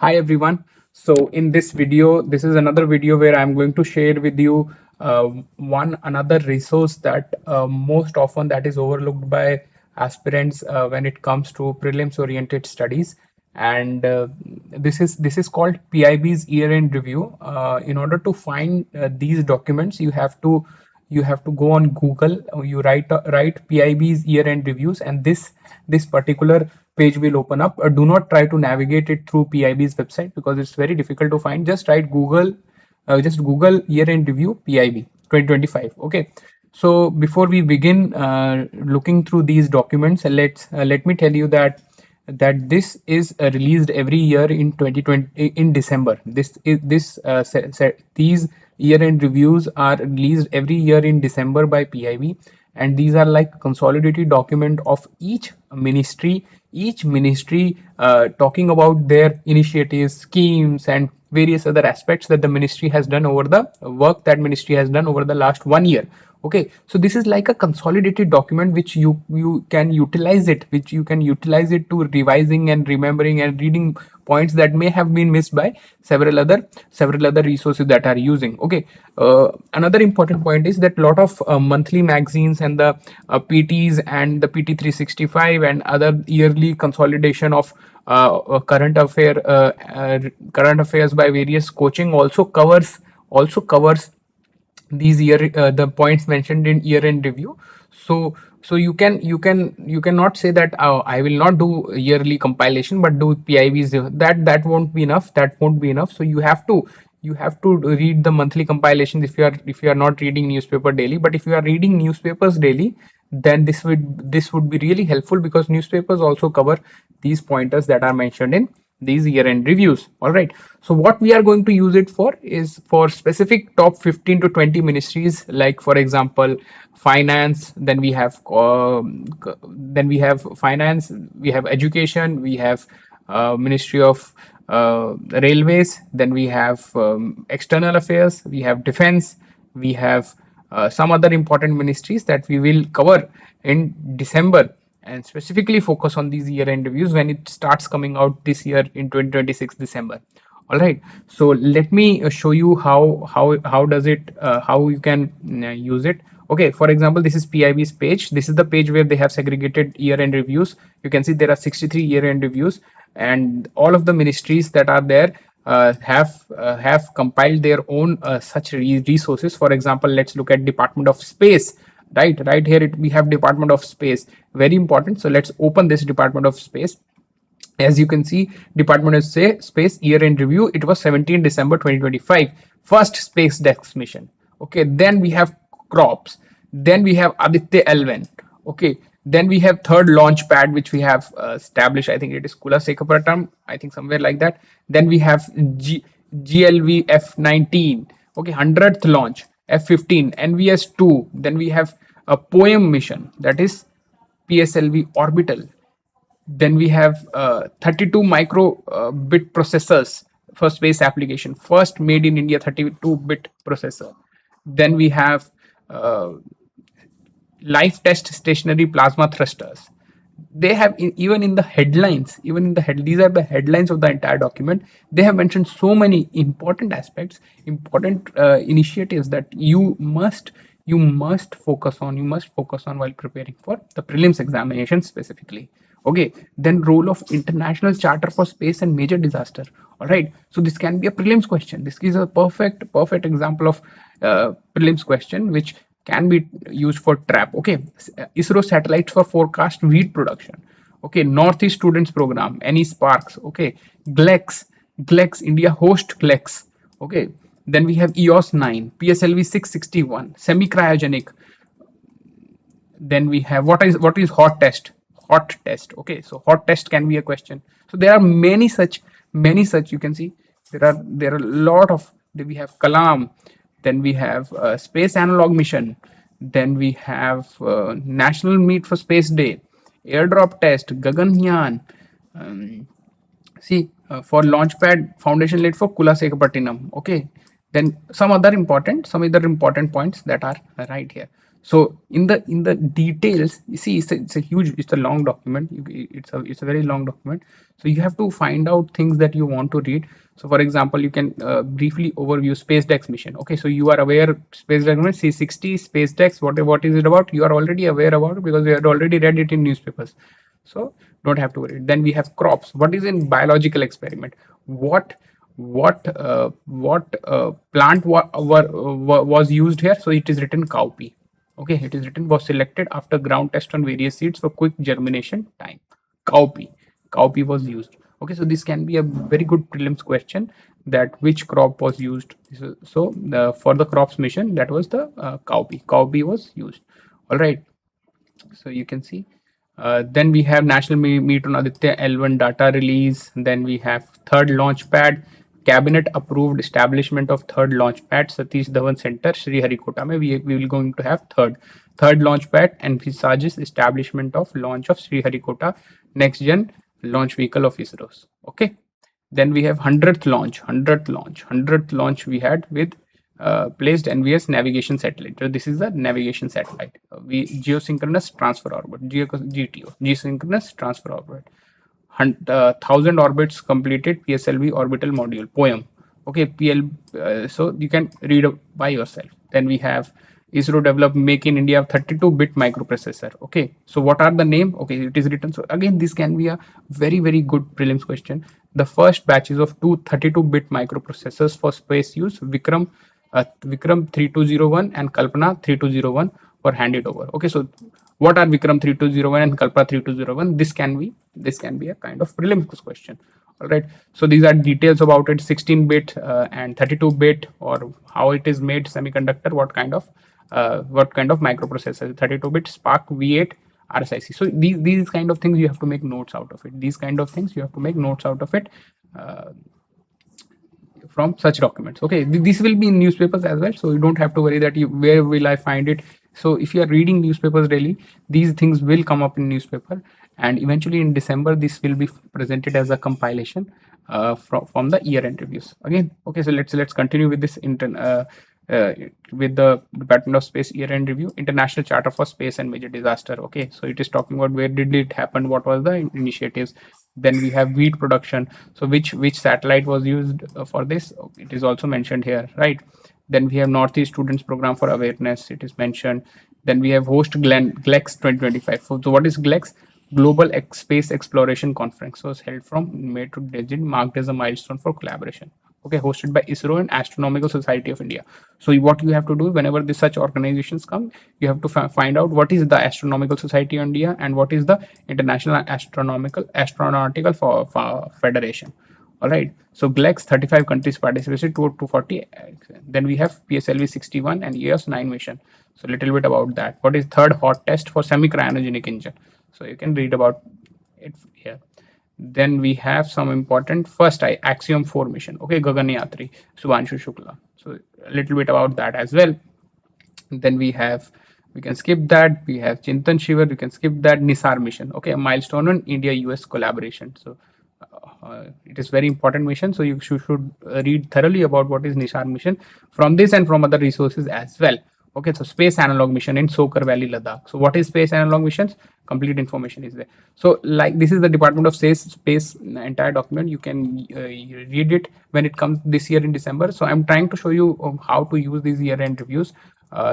Hi everyone. So in this video, this is another video where I'm going to share with you one another resource that most often that is overlooked by aspirants when it comes to prelims oriented studies. And this is called PIB's Year End Review. In order to find these documents, you have to go on Google. You write PIB's Year End Reviews, and this particular page will open up. Do not try to navigate it through PIB's website because it's very difficult to find. Just write Google, just Google Year End Review PIB 2025. Okay. So before we begin looking through these documents, let me tell you that this is released every year in 2020 in December. These year-end reviews are released every year in December by PIB, and these are like consolidated document of each ministry talking about their initiatives, schemes, and various other aspects that the ministry has done over the work that ministry has done over the last 1 year. Okay, so this is like a consolidated document which you can utilize it, to revising and remembering and reading points that may have been missed by several other resources that are using. Okay, another important point is that a lot of monthly magazines and the PTs and the PT 365 and other yearly consolidation of current affairs by various coaching also covers these the points mentioned in year end review. So you cannot say that I will not do yearly compilation but do PIVs. That won't be enough. So you have to read the monthly compilations if you are not reading newspaper daily. But if you are reading newspapers daily, then this would be really helpful, because newspapers also cover these pointers that are mentioned in these year-end reviews. All right. So what we are going to use it for is for specific top 15 to 20 ministries, like for example, finance. Then we have finance. We have education. We have Ministry of Railways. Then we have external affairs. We have defense. We have some other important ministries that we will cover in December, and specifically focus on these year-end reviews when it starts coming out this year in 2026 December. All right. So let me show you how does it how you can use it. Okay. For example, this is PIB's page. This is the page where they have segregated year-end reviews. You can see there are 63 year-end reviews, and all of the ministries that are there have compiled their own such resources. For example, let's look at Department of Space. Right here we have Department of Space, very important. So let's open this Department of Space. As you can see, Department of Space year-end review, it was 17 December 2025, first SpaceX mission. Okay, then we have crops, then we have Aditya L1. Okay, then we have third launch pad which we have established. I think it is Kula Sekapatam, I think somewhere like that. Then we have GLV F19. Okay, 100th launch, F15, NVS2. Then we have a poem mission, that is PSLV orbital. Then we have 32 micro bit processors for space application, first made in India 32-bit processor. Then we have life test stationary plasma thrusters. They have even in the headlines, these are the headlines of the entire document. They have mentioned so many important aspects, important initiatives that you must focus on while preparing for the prelims examination specifically. Okay, then role of international charter for space and major disaster. All right, so this can be a prelims question. This is a perfect example of prelims question which can be used for trap. Okay, ISRO satellites for forecast wheat production. Okay, Northeast Students Program, any Sparks. Okay, GLEX, India host GLEX. Okay, then we have EOS 9, PSLV 661, semi cryogenic. Then we have what is hot test. Okay, so hot test can be a question. So there are many such. You can see there are a lot of. Then we have Kalam. Then we have space analog mission. Then we have national meet for space day, airdrop test, Gaganyaan. For launchpad foundation laid for Kula Sekapattinam. Okay, then some other important points that are right here. So in the details, you see, it's a huge, it's a long document. It's a very long document. So you have to find out things that you want to read. So for example, you can briefly overview SpaceX mission. Okay, so you are aware SpaceX mission, C60 SpaceX. What is it about? You are already aware about it because you had already read it in newspapers. So don't have to worry. Then we have crops. What is in biological experiment? What plant was used here? So it is written cowpea. Okay, it is written was selected after ground test on various seeds for quick germination time. Cowpea. Cowpea was used. Okay, so this can be a very good prelims question, that which crop was used. For the crops mission, that was the cowpea. Cowpea was used. All right. So you can see. Then we have National Meet on Aditya L1 data release. Then we have third launch pad. Cabinet approved establishment of third launch pad, Satish Dhawan Center, Sri Harikota. We will going to have third launch pad and visages establishment of launch of Sri Harikota next gen launch vehicle of ISRO's. Okay. Then we have 100th launch we had with placed NVS navigation satellite. So this is the navigation satellite. We geosynchronous transfer orbit, GTO, geosynchronous transfer orbit. 1,000 orbits completed PSLV orbital module, POEM. Okay, so you can read by yourself. Then we have ISRO developed Make in India 32-bit microprocessor. Okay, so what are the name? Okay, it is written. So again, this can be a very, very good prelims question. The first batches of two 32-bit microprocessors for space use, Vikram 3201 and Kalpana 3201 were handed over. Okay, so what are Vikram 3201 and Kalpana 3201? This can be a kind of prelims question. All right, so these are details about it: 16-bit and 32-bit, or how it is made, semiconductor, what kind of microprocessor, 32-bit Spark V8 RSIC. So these kind of things you have to make notes out of it. These kind of things you have to make notes out of it. From such documents. Okay, this will be in newspapers as well, so you don't have to worry that where will I find it. So if you are reading newspapers daily, these things will come up in newspaper, and eventually in December this will be presented as a compilation from the year end reviews again. Okay, so let's continue with this uh, with the Department of Space year end review, International Charter for Space and Major Disaster. Okay, so it is talking about where did it happen, what was the initiatives. Then we have wheat production. So which satellite was used for this? It is also mentioned here, right? Then we have Northeast Students Program for Awareness. It is mentioned. Then we have host GLEX 2025. So what is GLEX? Global Space Exploration Conference. So it's held from May to June, marked as a milestone for collaboration. Okay, hosted by ISRO and Astronomical Society of India. So what you have to do whenever such organizations come, you have to find out what is the Astronomical Society of India and what is the International Astronautical Federation. All right, so GLEX 35 countries participated to 240. Then we have PSLV 61 and EOS 9 mission. So a little bit about that. What is third hot test for semi-cryogenic engine? So you can read about it here. Then we have some important first Axiom 4 mission. Okay, Gaganyatri, Subhanshu Shukla. So a little bit about that as well. Then we can skip that. We have Chintan Shivar. We can skip that. Nisar mission. Okay, a milestone on India-US collaboration. So it is very important mission. So you should read thoroughly about what is Nisar mission from this and from other resources as well. Okay, so space analog mission in Sokar Valley, Ladakh. So what is space analog missions? Complete information is there. So like this is the Department of Space entire document. You can read it when it comes this year in December. So I'm trying to show you how to use these year-end reviews.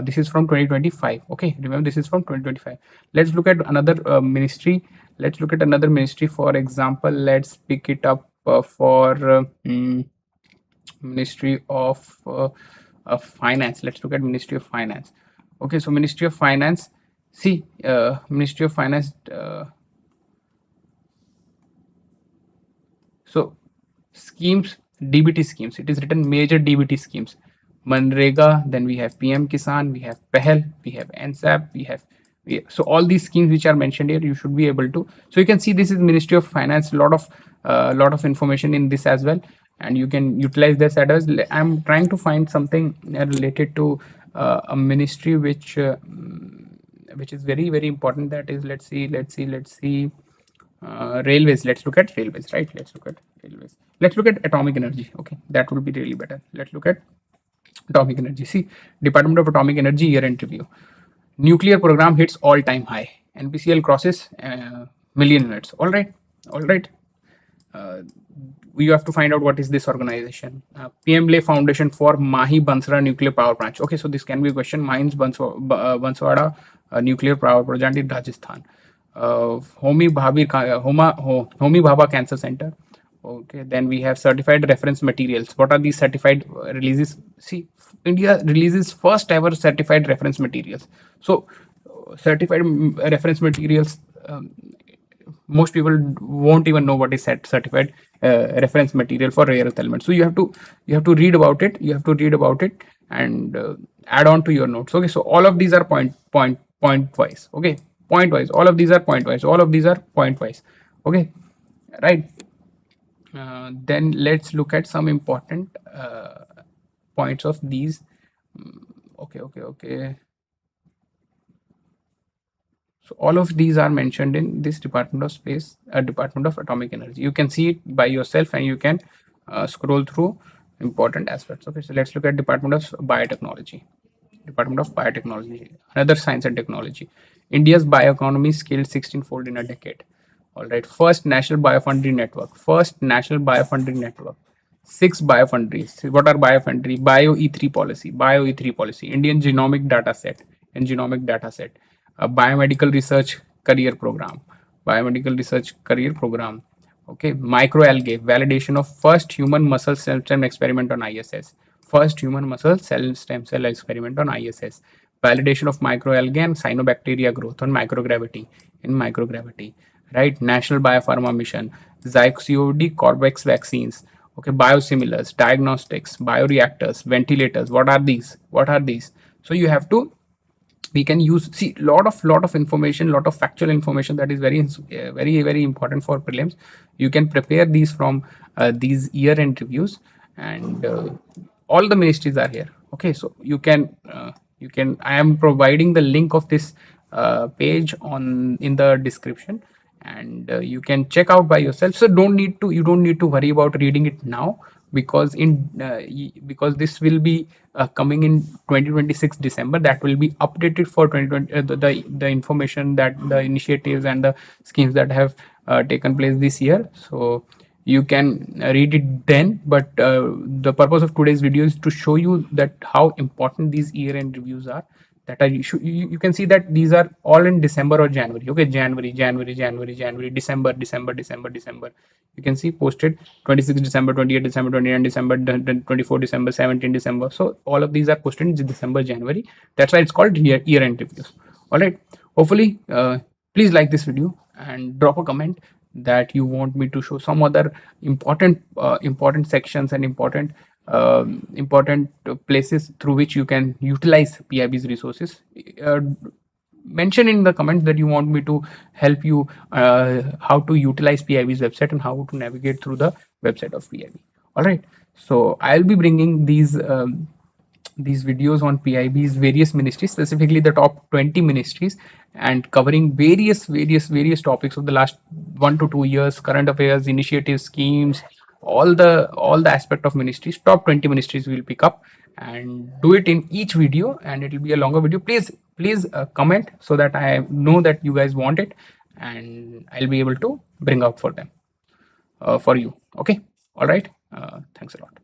This is from 2025. Okay, remember this is from 2025. Let's look at another ministry. Let's look at another ministry. For example, let's pick it up for Ministry of Finance. Let's look at Ministry of Finance. Okay, so Ministry of Finance. See, Ministry of Finance. So schemes, DBT schemes. It is written major DBT schemes. Manrega. Then we have PM Kisan. We have PEHL. We have NSAP. So all these schemes which are mentioned here, you should be able to. So you can see this is Ministry of Finance. Lot of information in this as well, and you can utilize this as. I'm trying to find something related to a ministry which is very, very important. That is, let's see. Railways. Let's look at railways, right? Let's look at railways. Let's look at atomic energy. Okay, that will be really better. Let's look at atomic energy. See, Department of Atomic Energy year-end review. Nuclear program hits all-time high. NPCL crosses million units. All right, all right. Uh, you have to find out what is this organization. PMLA Foundation for Mahi Banswara Nuclear Power Plant. Okay, so this can be a question. Mines Banswara Nuclear Power Project in Rajasthan. Homi Bhabha Cancer Center. Okay, then we have certified reference materials. What are these certified releases? See, India releases first ever certified reference materials. So, certified reference materials. Most people won't even know what is certified reference material for rare earth elements. So you have to read about it. You have to read about it and add on to your notes. Okay, so all of these are point wise. Okay, point wise. All of these are point wise. All of these are point wise. Okay, right. Then let's look at some important points of these. Okay. So all of these are mentioned in this Department of Space, Department of Atomic Energy. You can see it by yourself and you can scroll through important aspects. Okay, so let's look at Department of Biotechnology. Department of Biotechnology, another science and technology. India's bioeconomy scaled 16-fold in a decade. All right, first national biofoundry network. First national biofoundry network. Six biofoundries. What are biofoundry? Bio E3 policy. Bio E3 policy. Indian genomic data set and genomic data set. A biomedical research career program. Biomedical research career program. Okay, microalgae. Validation of first human muscle cell stem experiment on ISS. First human muscle cell stem cell experiment on ISS. Validation of microalgae and cyanobacteria growth on microgravity. In microgravity, right? National Biopharma Mission, Zyxoid Corbex vaccines. Okay, biosimilars, diagnostics, bioreactors, ventilators. What are these? What are these? So you have to, we can use, see, lot of information, lot of factual information that is very important for prelims. You can prepare these from these year end reviews, and all the ministries are here. Okay, so you can I am providing the link of this page on in the description, and you can check out by yourself. So you don't need to worry about reading it now, because because this will be coming in 2026 December. That will be updated for 2020, the information, that the initiatives and the schemes that have taken place this year. So you can read it then, but the purpose of today's video is to show you that how important these year end reviews are. That are, you can see that these are all in December or January. Okay, January, December. You can see posted 26 December, 28 December, 29 December, 24 December, 17 December. So all of these are posted in December, January. That's why it's called year end reviews. All right, hopefully please like this video and drop a comment that you want me to show some other important sections and important places through which you can utilize PIB's resources. Mention in the comments that you want me to help you how to utilize PIB's website and how to navigate through the website of PIB. All right, so I'll be bringing these videos on PIB's various ministries, specifically the top 20 ministries, and covering various topics of the last 1 to 2 years, current affairs, initiatives, schemes, all the aspect of ministries. Top 20 ministries we'll pick up and do it in each video, and it will be a longer video. Please comment so that I know that you guys want it, and I'll be able to bring out for them for you. Okay, all right. Thanks a lot.